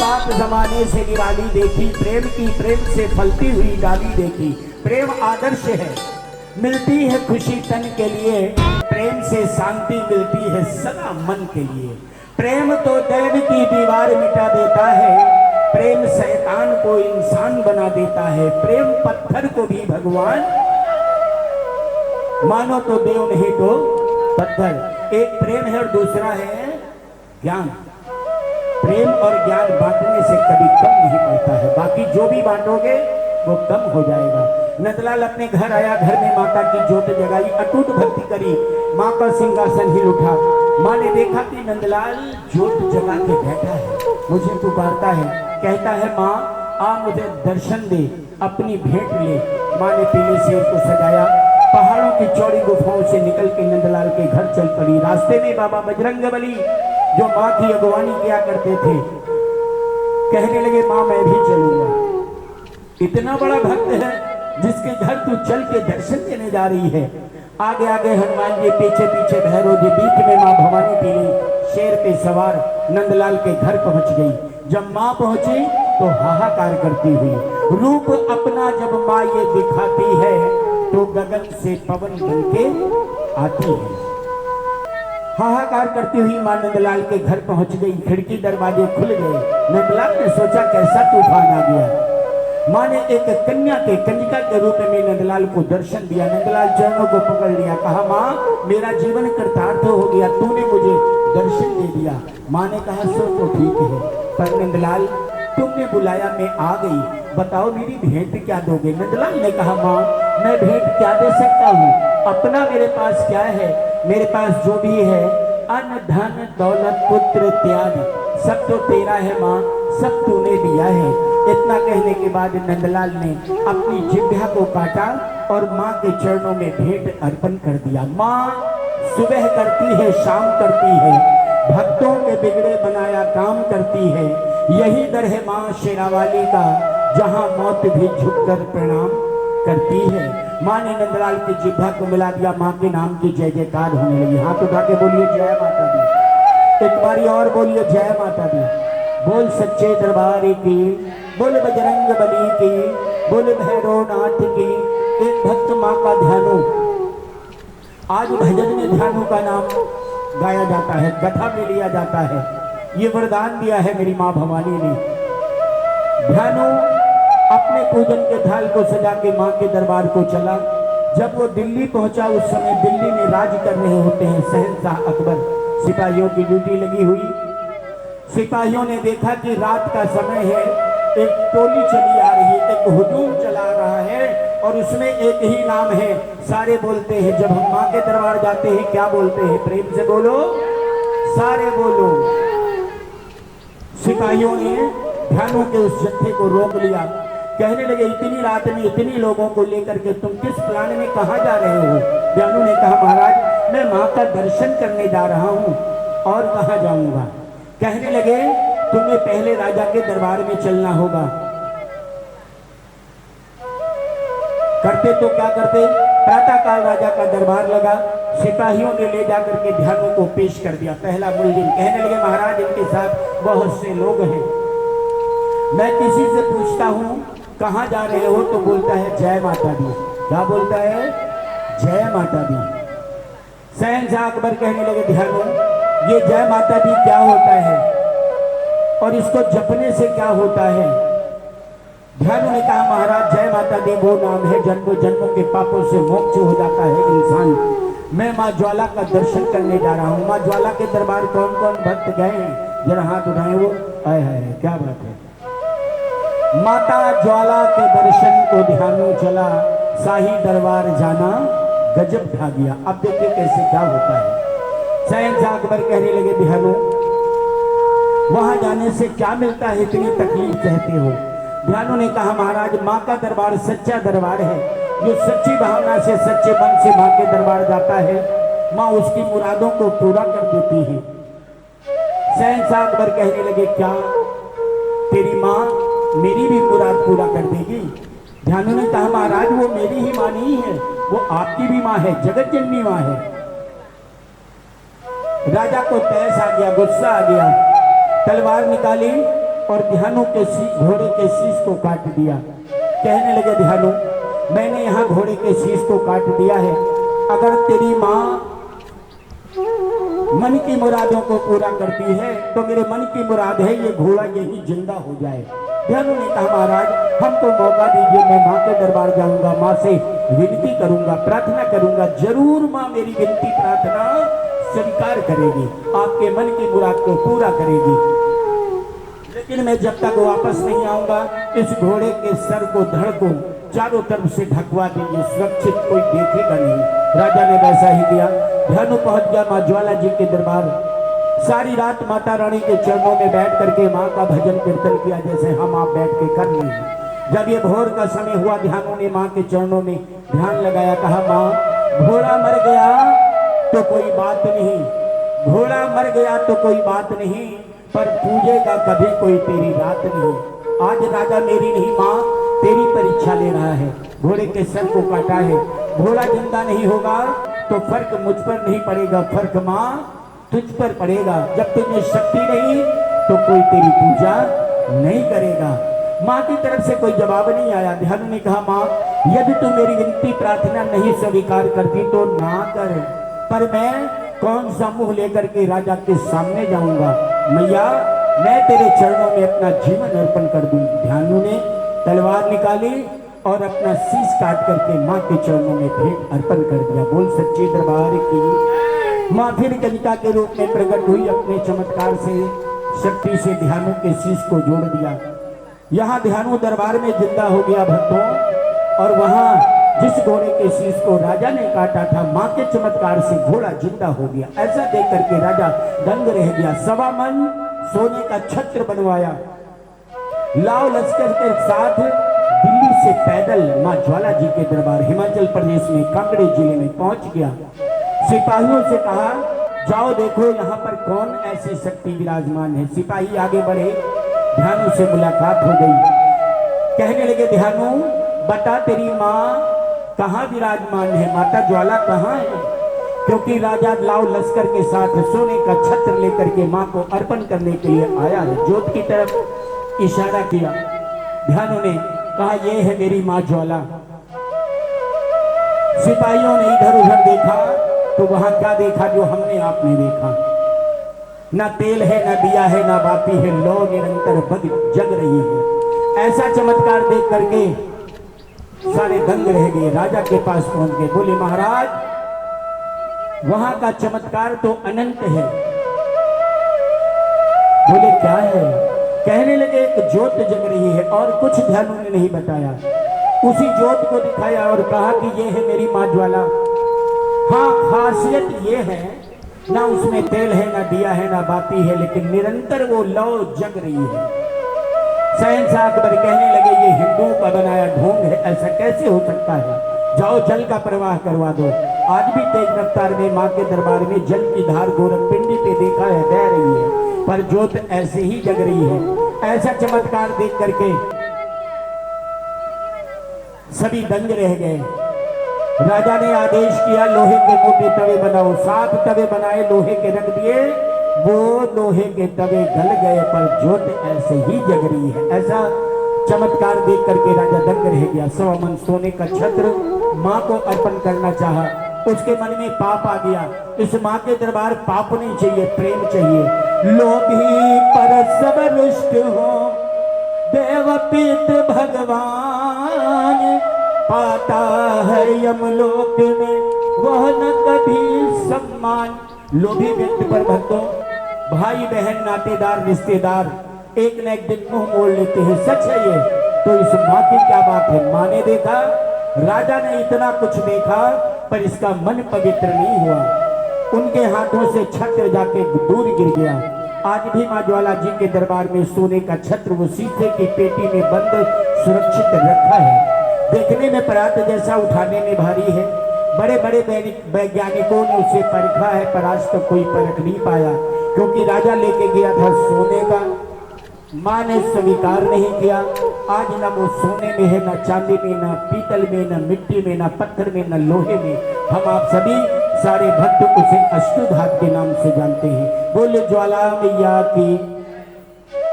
बात जमाने से निराली देखी, प्रेम की प्रेम से फलती हुई डाली देखी। प्रेम आदर्श है, मिलती है खुशी तन के लिए, प्रेम से शांति मिलती है सदा मन के लिए। प्रेम तो दैव की दीवार मिटा देता है, प्रेम शैतान को इंसान बना देता है। प्रेम पत्थर को भी भगवान मानो तो देव नहीं तो पत्थर। एक प्रेम है और दूसरा है ज्ञान। प्रेम और ज्ञान बांटने से कभी कम नहीं पड़ता है, बाकी जो भी बांटोगे वो कम हो जाएगा। नंदलाल अपने घर आया, घर में माता की ज्योत जगाई, अटूट भक्ति करी, माँ का सिंहासन हिल उठा। माँ ने देखा कि नंदलाल ज्योत जगा के बैठा है, मुझे पुकारता है, कहता है माँ आ मुझे दर्शन दे, अपनी भेंट ले। माँ ने पीले शेर को सजाया, पहाड़ों की चौड़ी गुफाओं से निकल के नंदलाल के घर चल पड़ी। रास्ते में बाबा बजरंगबली जो माँ की अगवानी किया करते थे, कहने लगे माँ मैं भी चलूंगा। इतना बड़ा भक्त है जिसके घर तू चल के दर्शन देने जा रही है। आगे आगे हनुमान जी, पीछे पीछे भैरव जी, बीच में माँ भवानी पीली शेर पे सवार नंदलाल के घर पहुंच गई। जब माँ पहुंची तो हाहाकार करती हुई, रूप अपना जब माँ ये दिखाती है तो गगन से पवन बन के आती है। हाहाकार करती हुई मां नंदलाल के घर पहुंच गई। खिड़की दरवाजे खुल गए। नंदलाल ने सोचा कैसा तूफान आ गया। मां ने एक कन्या के कंजिका के रूप में नंदलाल को दर्शन दिया। नंदलाल चरणों को पकड़ लिया, कहा मां मेरा जीवन कृतार्थ हो गया, तूने मुझे दर्शन दे दिया। मां ने कहा सो तो ठीक है, पर नंदलाल तुमने बुलाया, मैं आ गई, बताओ मेरी भेंट क्या दोगे। नंदलाल ने कहा मां मैं भेंट क्या दे सकता हूँ, अपना मेरे पास क्या है, मेरे पास जो भी है अन्न धन दौलत पुत्र इत्यादि सब तो तेरा है माँ, सब तूने दिया है। इतना कहने के बाद नंदलाल ने अपनी जिह्वा को काटा और माँ के चरणों में भेंट अर्पण कर दिया। माँ सुबह करती है, शाम करती है, भक्तों के बिगड़े बनाया काम करती है। यही दर है माँ शेरावाली का, जहाँ मौत भी झुककर प्रणाम करती है। माँ ने नंदलाल की जिह्वा को मिला दिया, माँ के नाम की जय जयकार होने लगी। हाथ उठा के बोलिए जय माता दी, एक बारी और बोलिए जय माता दी। बोल सच्चे दरबार की, बोल बजरंग बली की, बोल भैरवनाथ की। एक भक्त माँ का ध्यानु, आज भजन में ध्यानु का नाम गाया जाता है, कथा में लिया जाता है। ये वरदान दिया है मेरी माँ भवानी ने। ध्यानु अपने पूजन के थाल को सजा के माँ के दरबार को चला। जब वो दिल्ली पहुंचा, उस समय दिल्ली में राज कर रहे होते हैं शहंशाह अकबर। सिपाहियों की ड्यूटी लगी हुई। सिपाहियों ने देखा कि रात का समय है, एक टोली चली आ रही है, एक हुजूम चला रहा है और उसमें एक ही नाम है। सारे बोलते हैं, जब हम माँ के दरबार जाते हैं क्या बोलते हैं, प्रेम से बोलो, सारे बोलो। सिपाहियों ने ध्यानों के उस जत्थे को रोक लिया। कहने लगे इतनी रात में इतनी लोगों को लेकर के तुम किस प्लान में कहाँ जा रहे हो। ध्यानु ने कहा महाराज मैं माँ का दर्शन करने जा रहा हूँ, और कहाँ जाऊंगा। कहने लगे तुम्हें पहले राजा के दरबार में चलना होगा। करते तो क्या करते, प्रातः काल राजा का दरबार लगा। सिपाहियों ने ले जाकर के ध्यानों को पेश कर दिया, पहला मुलजिम। कहने लगे महाराज इनके साथ बहुत से लोग हैं, मैं किसी से पूछता हूँ कहाँ जा रहे हो तो बोलता है जय माता दी। क्या बोलता है, जय माता दी। शहंशाह अकबर कहने लगे ध्यानो ये जय माता दी क्या होता है और इसको जपने से क्या होता है। ध्यानु ने कहा महाराज जय माता दी वो नाम है, जन्मों जन्मों के पापों से मोक्ष हो जाता है इंसान। मैं माँ ज्वाला का दर्शन करने जा रहा हूँ। माँ ज्वाला के दरबार कौन कौन भक्त गए हैं, जरा हाथ उठाए। वो आए है, क्या बात है। माता ज्वाला के दर्शन को ध्यानु चला, शाही दरबार जाना गजब ढा गया। अब देखिए कैसे क्या होता है। शहंशाह अकबर कहने लगे ध्यानु वहां जाने से क्या मिलता है, इतनी तकलीफ कहते हो। ध्यानु ने कहा महाराज माँ का दरबार सच्चा दरबार है, जो सच्ची भावना से सच्चे मन से माँ के दरबार जाता है, माँ उसकी मुरादों को पूरा कर देती है। शहंशाह अकबर कहने लगे क्या तेरी माँ मेरी भी मुराद पूरा कर देगी। ध्यानु ने कहा महाराज वो मेरी ही माँ नहीं है, वो आपकी भी माँ है, जगत जननी माँ है। राजा को तैस आ गया, गुस्सा आ गया, तलवार निकाली और ध्यानु के घोड़े के शीश को काट दिया। कहने लगे ध्यानु, मैंने यहाँ घोड़े के शीश को काट दिया है, अगर तेरी माँ मन की मुरादों को पूरा करती है तो मेरे मन की मुराद है ये घोड़ा यही जिंदा हो जाए। ध्यानु ने कहा महाराज हमको मौका दीजिए, मैं माँ के दरबार जाऊंगा, माँ से विनती करूंगा, प्रार्थना करूंगा, जरूर माँ मेरी विनती प्रार्थना स्वीकार करेगी, आपके मन की मुराद को पूरा करेगी। लेकिन मैं जब तक वापस नहीं आऊंगा इस घोड़े के सर को धड़ को चारों तरफ से ढकवा दीजिए, सुरक्षित कोई देखेगा नहीं। राजा ने वैसा ही किया। ध्यानु पहुंच गया माँ ज्वाला जी के दरबार। सारी रात माता रानी के चरणों में बैठ करके माँ का भजन कीर्तन किया जैसे हम आप बैठ के कर रहे हैं। जब ये भोर का समय हुआ ध्यानु ने माँ के चरणों में ध्यान लगाया, कहा माँ घोड़ा मर गया तो कोई बात नहीं, घोड़ा मर गया तो कोई बात नहीं, पर पूजेगा कभी कोई तेरी रात नहीं। आज राजा मेरी नहीं माँ तेरी परीक्षा ले रहा है, घोड़े के सर को काटा है, घोड़ा जिंदा नहीं होगा तो फर्क मुझ पर नहीं पड़ेगा, फर्क माँ तुझ पर पड़ेगा। जब तुझे शक्ति नहीं तो कोई तेरी पूजा नहीं करेगा। माँ की तरफ से कोई जवाब नहीं आया। ध्यानु ने कहा माँ यदि तू मेरी विनती प्रार्थना नहीं स्वीकार करती तो ना कर, पर मैं कौन सा मुंह लेकर के राजा के सामने जाऊंगा। मैया मैं तेरे चरणों में अपना जीवन अर्पण कर दूं। ध्यानु ने तलवार निकाली और अपना शीश काट करके माँ के चरणों में भेंट अर्पण कर दिया। बोल सच्चे दरबार की। माँ फिर कविता के रूप में प्रकट हुई, अपने चमत्कार से शक्ति से ध्यानु के शीश को जोड़ दिया। यहाँ ध्यानु दरबार में जिंदा हो गया भक्तों, और वहाँ जिस घोड़े के शीश को राजा ने काटा था माँ के चमत्कार से घोड़ा जिंदा हो गया। ऐसा देख करके राजा दंग रह गया। सवा मन सोने का छत्र बनवाया, लाव लश्कर के साथ दिल्ली से पैदल माँ ज्वाला जी के दरबार हिमाचल प्रदेश में कांगड़े जिले में पहुंच गया। सिपाहियों से कहा जाओ देखो यहाँ पर कौन ऐसी शक्ति विराजमान है। सिपाही आगे बढ़े, ध्यानु से मुलाकात हो गई। कहने लगे ध्यानु बता तेरी माँ कहाँ विराजमान है, माता ज्वाला कहाँ है? क्योंकि राजा लाव लश्कर के साथ सोने का छत्र लेकर के माँ को अर्पण करने के लिए आया है। ज्योत की तरफ इशारा किया। ध्यानु ने कहा ये है मेरी माँ ज्वाला। सिपाहियों ने इधर उधर देखा तो वहां क्या देखा जो हमने आपने देखा, ना तेल है ना दिया है ना बाती है, लो निरंतर जग रही है। ऐसा चमत्कार देख करके सारे दंग रह गए। राजा के पास पहुंच गए, बोले महाराज वहां का चमत्कार तो अनंत है। बोले क्या है? कहने लगे एक ज्योत जग रही है और कुछ ध्यानु ने नहीं बताया। उसी ज्योत को दिखाया और कहा कि ये है मेरी माँ ज्वाला। हाँ खासियत ये है ना उसमें तेल है ना दिया है ना बाती है, लेकिन निरंतर वो लौ जग रही है। शहंशाह अकबर कहने लगे ये हिंदुओं का बनाया ढोंग है, ऐसा कैसे हो सकता है? जाओ जल का प्रवाह करवा दो। आज भी तेज रफ्तार में माँ के दरबार में जल की धार गोरखपिंडी पे देखा है बह रही है, पर ज्योत ऐसे ही जग रही है। ऐसा चमत्कार देख करके सभी दंग रह गए। राजा ने आदेश किया लोहे के मोटे तवे बनाओ। 7 तवे बनाए, लोहे के रख दिए। वो लोहे के तवे गल गए पर ज्योत ऐसे ही जग रही है। ऐसा चमत्कार देख करके राजा दंग रह गया। 1.25 मन सोने का छत्र माँ को अर्पण करना चाहा, उसके मन में पाप आ गया। इस माँ के दरबार पाप नहीं चाहिए, प्रेम चाहिए। लोभी पर सब रुष्ट हो, देवपीत भगवान पाता है यमलोक में वह न कभी सम्मान। लोभी व्यक्ति पर भक्तों भाई बहन नातेदार रिश्तेदार एक न एक दिन मुंह मोड़ लेते हैं, सच है ये। तो इस माँ की क्या बात है? माँ ने देखा, राजा ने इतना कुछ देखा पर इसका मन पवित्र नहीं हुआ। उनके हाथों से छत्र जाके दूर गिर गया। आज भी माँ ज्वाला जी के दरबार में सोने का छत्र वो शीशे की पेटी में बंद सुरक्षित रखा है। देखने में परात जैसा, उठाने में भारी है। बड़े बड़े वैज्ञानिकों ने उसे परखा है पर आज तक कोई परख नहीं पाया, क्योंकि राजा लेके गया था सोने का, माँ ने स्वीकार नहीं किया। आज न वो सोने में है, न चांदी में, न पीतल में, न मिट्टी में, न पत्थर में, न लोहे में। हम आप सभी सारे भक्त उसे अष्टधातु के नाम से जानते हैं। बोले ज्वाला मैया की।